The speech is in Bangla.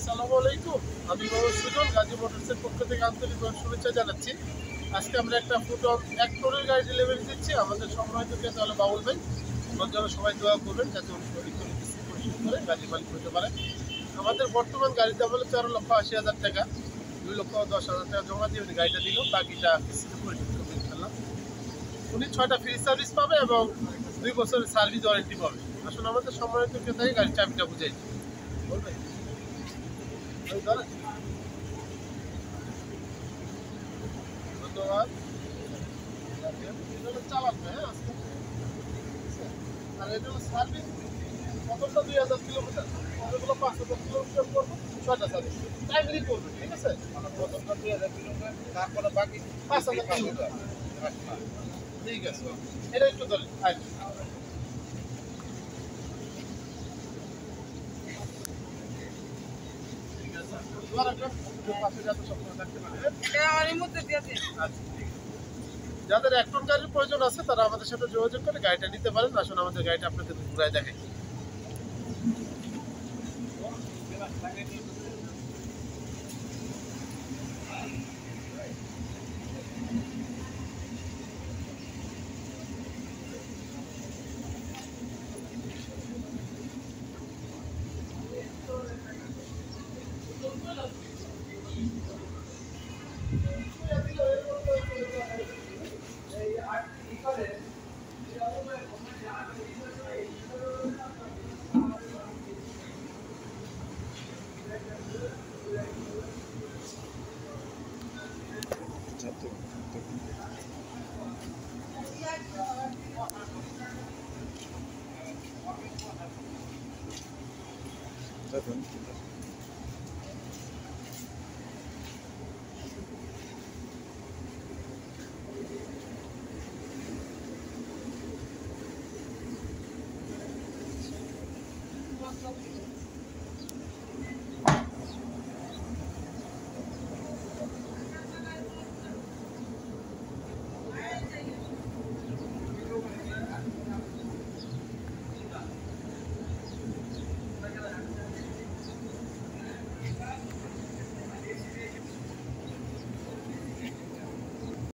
আসসালামু আলাইকুম। আমি মোহাম্মদ সুজন, গাজী মোটরসের পক্ষ থেকে আন্তরিকভাবে শুভেচ্ছা জানাচ্ছি। আজকে আমরা একটা ফুটন 1 টনের গাড়ি ডেলিভারি দিচ্ছি। আমাদের সম্মানিত ক্রেতা হলো বাউল ভাই। ওনার জন্য সবাই দোয়া করবেন যাতে উনি সঠিক কিস্তি পরিশোধ করে গাড়ি মালিক হতে পারেন। আমাদের বর্তমান গাড়ির দাম হলো 4,80,000 টাকা। 2,10,000 টাকা জমা দিয়ে উনি গাড়িটা দিল, বাকিটা কিস্তিতে পরিশোধ করবে ইনশাল্লাহ। উনি 6টা ফ্রি সার্ভিস পাবে এবং 2 বছরের সার্ভিস ওয়ারেন্টি পাবে। আসলে আমাদের সম্মানিত ক্রেতাকে গাড়ির চাবিটা বুঝাই বলবেন। ধন্যবাদ। চালাবে, হ্যাঁ আজকে। আর এটা হলো সার্ভিস, প্রথমটা 2,000 কিলোমিটার, পরেরগুলো 5,000 কিলোমিটার করবো, 6টা সার্ভিস টাইমলি করবে, ঠিক আছে? প্রথমটা 2,000 কিলোমিটার, তারপরে বাকি 5,000 কিলোমিটার। ঠিক আছে, এটা একটু ধরেন। ঠিক আছে, পাশে যাতে সবসময় থাকতে পারে। যাদের 1 টন গাড়ির প্রয়োজন আছে তারা আমাদের সাথে যোগাযোগ করে গাড়িটা নিতে পারেন। আসুন আমাদের গাড়িটা আপনাদের ঘুরায় দেখাই।